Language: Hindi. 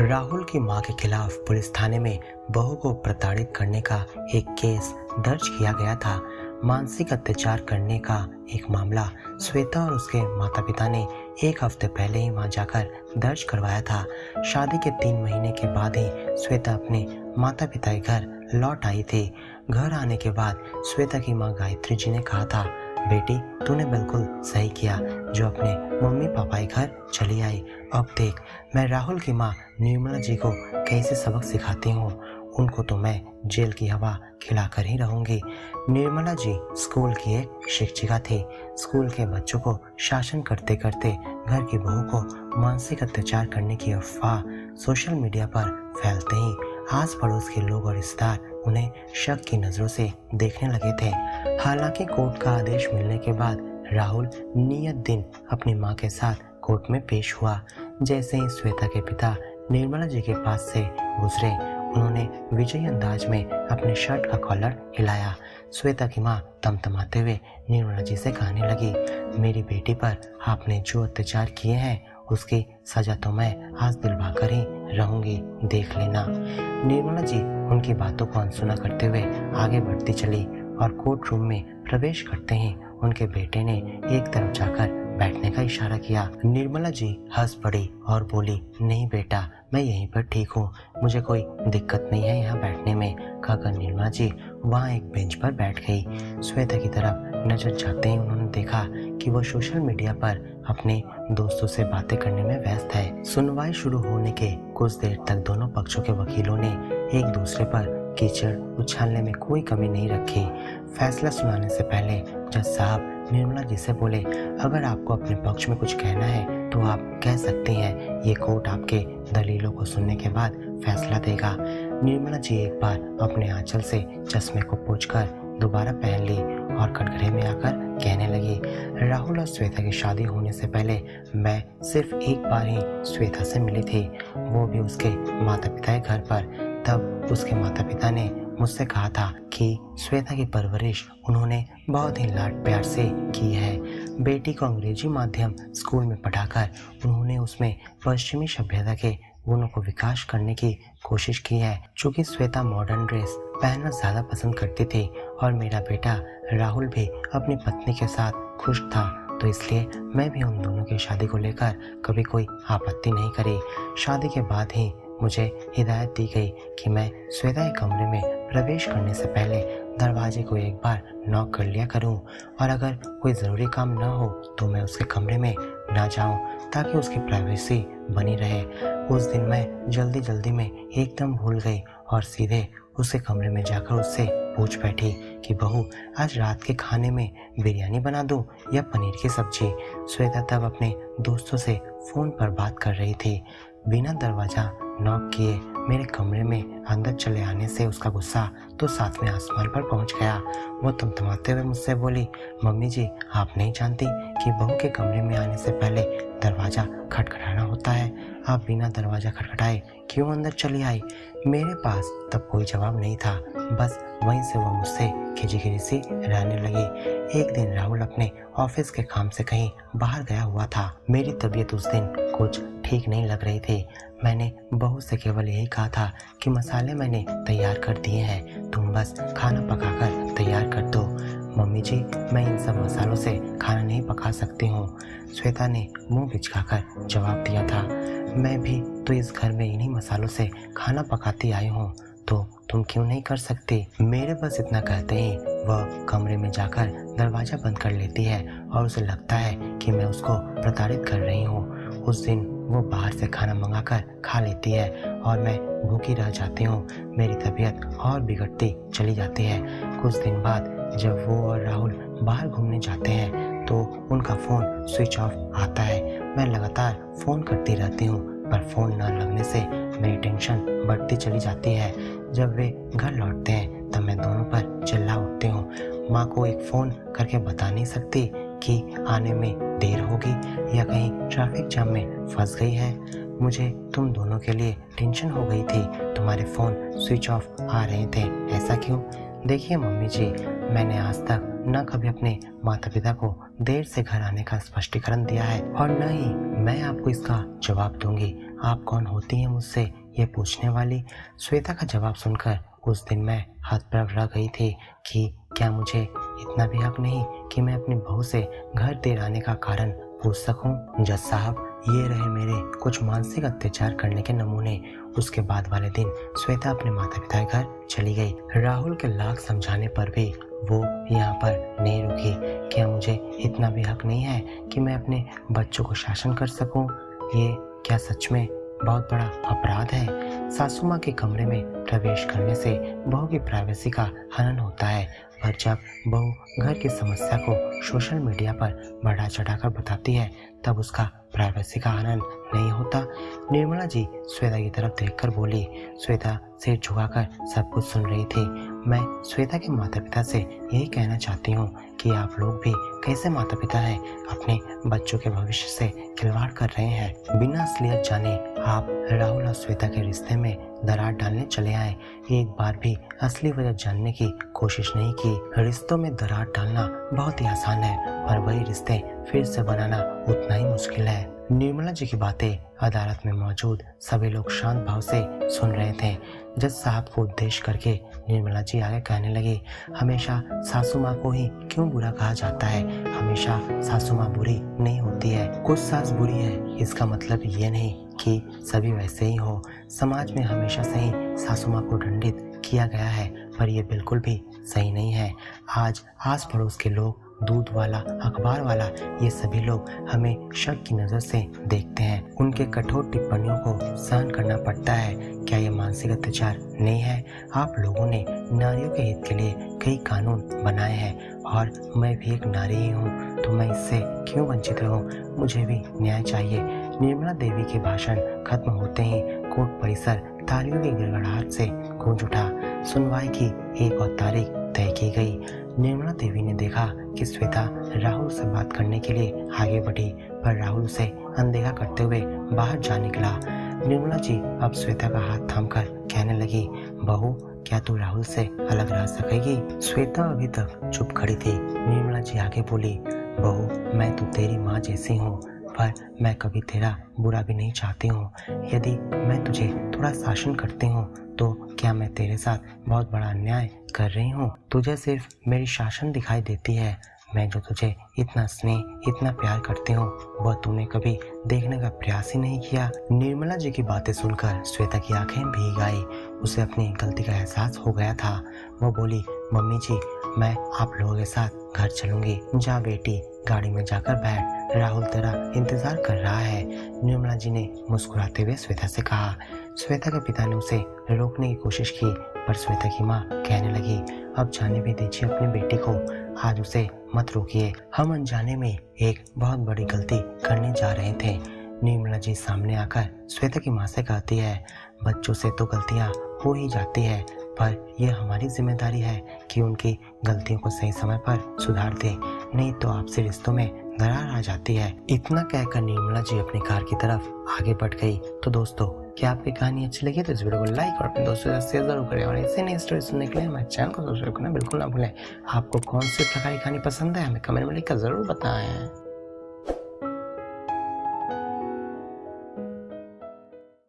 राहुल की मां के खिलाफ पुलिस थाने में बहू को प्रताड़ित करने का एक केस दर्ज किया गया था। मानसिक अत्याचार करने का एक मामला श्वेता और उसके माता पिता ने एक हफ्ते पहले ही वहां जाकर दर्ज करवाया था। शादी के 3 महीने के बाद ही श्वेता अपने माता पिता के घर लौट आई थी। घर आने के बाद श्वेता की मां गायत्री जी ने कहा था, बेटी तूने बिल्कुल सही किया जो अपने मम्मी पापा के घर चली आई। अब देख, मैं राहुल की माँ निर्मला जी को कैसे सबक सिखाती हूँ। उनको तो मैं जेल की हवा खिलाकर ही रहूंगी। निर्मला जी स्कूल की एक शिक्षिका थी। स्कूल के बच्चों को शासन करते करते घर की बहू को मानसिक अत्याचार करने की अफवाह सोशल मीडिया पर फैलते ही आस पड़ोस के लोग और रिश्तेदार उन्हें शक की नजरों से देखने लगे थे। हालांकि कोर्ट का आदेश मिलने के बाद राहुल नियत दिन अपनी मां के साथ कोर्ट में पेश हुआ। जैसे ही श्वेता के पिता निर्मला जी के पास से गुजरे, उन्होंने विजयी अंदाज में अपने शर्ट का कॉलर हिलाया। श्वेता की मां तमतमाते हुए निर्मला जी से कहने लगी, मेरी बेटी पर आपने जो अत्याचार किए हैं उसकी सजा तो मैं आज दिलवा कर ही रहूंगी, देख लेना। निर्मला जी उनकी बातों को अनसुना करते हुए आगे बढ़ती चली और कोर्ट रूम में प्रवेश करते ही उनके बेटे ने एक तरफ जाकर बैठने का इशारा किया। निर्मला जी हंस पड़ी और बोली, नहीं बेटा, मैं यहीं पर ठीक हूँ, मुझे कोई दिक्कत नहीं है यहाँ बैठने में, कहकर निर्मला जी वहाँ एक बेंच पर बैठ गई। श्वेता की तरफ नजर जाते ही उन्होंने देखा कि वो सोशल मीडिया पर अपने दोस्तों से बातें करने में व्यस्त है। सुनवाई शुरू होने के कुछ देर तक दोनों पक्षों के वकीलों ने एक दूसरे पर कीचड़ उछालने में कोई कमी नहीं रखी। फैसला सुनाने से पहले जज साहब निर्मला जी से बोले, अगर आपको अपने पक्ष में कुछ कहना है तो आप कह सकती हैं, ये कोर्ट आपके दलीलों को सुनने के बाद फैसला देगा। निर्मला जी एक बार अपने आंचल से चश्मे को पोंछकर दोबारा पहन ली और कटघरे में आकर कहने लगी, राहुल और श्वेता की शादी होने से पहले मैं सिर्फ एक बार ही श्वेता से मिली थी, वो भी उसके माता पिता के घर पर। तब उसके माता पिता ने मुझसे कहा था कि श्वेता की परवरिश उन्होंने बहुत ही लाड प्यार से की है। बेटी को अंग्रेजी माध्यम स्कूल में पढ़ाकर उन्होंने उसमें पश्चिमी सभ्यता के गुणों को विकास करने की कोशिश की है। चूँकि श्वेता मॉडर्न ड्रेस पहनना ज़्यादा पसंद करती थी और मेरा बेटा राहुल भी अपनी पत्नी के साथ खुश था, तो इसलिए मैं भी उन दोनों की शादी को लेकर कभी कोई आपत्ति नहीं करी। शादी के बाद ही मुझे हिदायत दी गई कि मैं श्वेता के कमरे में प्रवेश करने से पहले दरवाजे को एक बार नॉक कर लिया करूं और अगर कोई ज़रूरी काम न हो तो मैं उसके कमरे में ना जाऊं, ताकि उसकी प्राइवेसी बनी रहे। उस दिन मैं जल्दी में एकदम भूल गई और सीधे उसके कमरे में जाकर उससे पूछ बैठी कि बहू, आज रात के खाने में बिरयानी बना दूं या पनीर की सब्जी। श्वेता तब अपने दोस्तों से फ़ोन पर बात कर रही थी। बिना दरवाज़ा नॉक किए मेरे कमरे में अंदर चले आने से उसका गुस्सा तो 7वें आसमान पर पहुंच गया। वो तमतमाते हुए मुझसे बोली, मम्मी जी, आप नहीं जानती कि बहू के कमरे में आने से पहले दरवाज़ा खटखटाना होता है। आप बिना दरवाज़ा खटखटाए क्यों अंदर चली आई? मेरे पास तब कोई जवाब नहीं था, बस वहीं से वो मुझसे खिजी सी रहने लगी। एक दिन राहुल अपने ऑफिस के काम से कहीं बाहर गया हुआ था। मेरी तबीयत उस दिन कुछ ठीक नहीं लग रही थी। मैंने बहू से केवल यही कहा था कि मसाले मैंने तैयार कर दिए हैं, तुम बस खाना पकाकर तैयार कर दो। मम्मी जी, मैं इन सब मसालों से खाना नहीं पका सकती हूँ, श्वेता ने मुंह बिचकाकर जवाब दिया था। मैं भी तो इस घर में इन्हीं मसालों से खाना पकाती आई हूँ, तो तुम क्यों नहीं कर सकती? मेरे बस इतना कहते ही वह कमरे में जाकर दरवाज़ा बंद कर लेती है और उसे लगता है कि मैं उसको प्रताड़ित कर रही हूँ। उस दिन वो बाहर से खाना मंगाकर खा लेती है और मैं भूखी रह जाती हूँ। मेरी तबीयत और बिगड़ती चली जाती है। कुछ दिन बाद जब वो और राहुल बाहर घूमने जाते हैं तो उनका फ़ोन स्विच ऑफ आता है। मैं लगातार फ़ोन करती रहती हूँ, पर फ़ोन न लगने से मेरी टेंशन बढ़ती चली जाती है। जब वे घर लौटते हैं तब मैं दोनों पर चिल्ला उठती हूँ। माँ को एक फ़ोन करके बता नहीं सकती कि आने में देर होगी या कहीं ट्रैफिक जाम में फंस गई है? मुझे तुम दोनों के लिए टेंशन हो गई थी, तुम्हारे फ़ोन स्विच ऑफ आ रहे थे, ऐसा क्यों? देखिए मम्मी जी, मैंने आज तक न कभी अपने माता पिता को देर से घर आने का स्पष्टीकरण दिया है और न ही मैं आपको इसका जवाब दूंगी। आप कौन होती हैं मुझसे ये पूछने वाली? श्वेता का जवाब सुनकर उस दिन मैं हतप्रभ रह गई थी कि क्या मुझे इतना भी हक नहीं कि मैं अपनी बहू से घर देर आने का कारण पूछ सकूं? जज साहब, ये रहे मेरे कुछ मानसिक अत्याचार करने के नमूने। उसके बाद वाले दिन श्वेता अपने माता पिता के घर चली गई। राहुल के लाख समझाने पर भी वो यहाँ पर नहीं रुकी। क्या मुझे इतना भी हक नहीं है कि मैं अपने बच्चों को शासन कर सकूं? ये क्या सच में बहुत बड़ा अपराध है? सासू माँ के कमरे में प्रवेश करने से बहू की प्राइवेसी का हनन होता है, पर जब बहू घर की समस्या को सोशल मीडिया पर बढ़ा चढ़ाकर बताती है तब उसका प्राइवेसी का हनन नहीं होता। निर्मला जी श्वेता की तरफ देखकर बोली। श्वेता सिर झुकाकर सब कुछ सुन रही थी। मैं श्वेता के माता पिता से यही कहना चाहती हूँ कि आप लोग भी कैसे माता पिता हैं, अपने बच्चों के भविष्य से खिलवाड़ कर रहे हैं। बिना असलियत जाने आप राहुल और श्वेता के रिश्ते में दरार डालने चले आए। एक बार भी असली वजह जानने की कोशिश नहीं की। रिश्तों में दरार डालना बहुत ही आसान है, पर वही रिश्ते फिर से बनाना उतना ही मुश्किल है। निर्मला जी की बातें अदालत में मौजूद सभी लोग शांत भाव से सुन रहे थे। जज साहब को उद्देश्य करके निर्मला जी आगे कहने लगी, हमेशा सासू माँ को ही क्यों बुरा कहा जाता है? हमेशा सासू माँ बुरी नहीं होती है। कुछ सास बुरी है इसका मतलब ये नहीं कि सभी वैसे ही हो। समाज में हमेशा से ही सासू माँ को दंडित किया गया है, पर यह बिल्कुल भी सही नहीं है। आज आस पड़ोस के लोग, दूध वाला, अखबार वाला, ये सभी लोग हमें शक की नज़र से देखते हैं। उनके कठोर टिप्पणियों को सहन करना पड़ता है। क्या ये मानसिक अत्याचार नहीं है? आप लोगों ने नारियों के हित के लिए कई कानून बनाए हैं और मैं भी एक नारी ही हूँ, तो मैं इससे क्यों वंचित रहूँ? मुझे भी न्याय चाहिए। निर्मला देवी के भाषण खत्म होते ही कोर्ट परिसर तालियों की गिड़गिड़ाहट से गूंज उठा। सुनवाई की एक और तारीख तय की गई। निर्मला देवी ने देखा कि श्वेता राहुल से बात करने के लिए आगे बढ़ी, पर राहुल उसे अनदेखा करते हुए बाहर जा निकला। निर्मला जी अब श्वेता का हाथ थामकर कहने लगी, बहू, क्या तू राहुल से अलग रह सकेगी? श्वेता अभी तक चुप खड़ी थी। निर्मला जी आगे बोली, बहू, मैं तो तेरी माँ जैसी हूँ, पर मैं कभी तेरा बुरा भी नहीं चाहती हूँ। यदि मैं तुझे थोड़ा शासन करती हूँ तो क्या मैं तेरे साथ बहुत बड़ा अन्याय कर रही हूँ? तुझे सिर्फ मेरी शासन दिखाई देती है। मैं जो तुझे इतना स्नेह, इतना प्यार करती हूँ, वह तूने कभी देखने का प्रयास ही नहीं किया। निर्मला जी की बातें सुनकर श्वेता की आंखें भीग आई। उसे अपनी गलती का एहसास हो गया था। वो बोली, मम्मी जी, मैं आप लोगों के साथ घर चलूंगी। जा बेटी, गाड़ी में जाकर बैठ, राहुल तेरा इंतजार कर रहा है। निर्मला जी ने मुस्कुराते हुए श्वेता से कहा। श्वेता के पिता ने उसे रोकने की कोशिश की, पर श्वेता की माँ कहने लगी, अब जाने भी दीजिए अपनी बेटी को, आज उसे मत रोकिए। हम अनजाने में एक बहुत बड़ी गलती करने जा रहे थे। निर्मला जी सामने आकर श्वेता की माँ से कहती है, बच्चों से तो गलतियाँ हो ही जाती है, पर यह हमारी जिम्मेदारी है कि उनकी गलतियों को सही समय पर सुधार दें, नहीं तो आपसी रिश्तों में दरार आ जाती है। इतना कहकर निर्मला जी अपनी कार की तरफ आगे बढ़ गई। तो दोस्तों, क्या आपकी कहानी अच्छी लगी तो इस वीडियो को लाइक और अपने दोस्तों के साथ शेयर जरूर करें, और ऐसे नई स्टोरी सुनने के लिए हमारे चैनल को सब्सक्राइब करना बिल्कुल ना भूलें। आपको कौन सी प्रकार की कहानी पसंद है हमें कमेंट में लिखकर जरूर बताएं।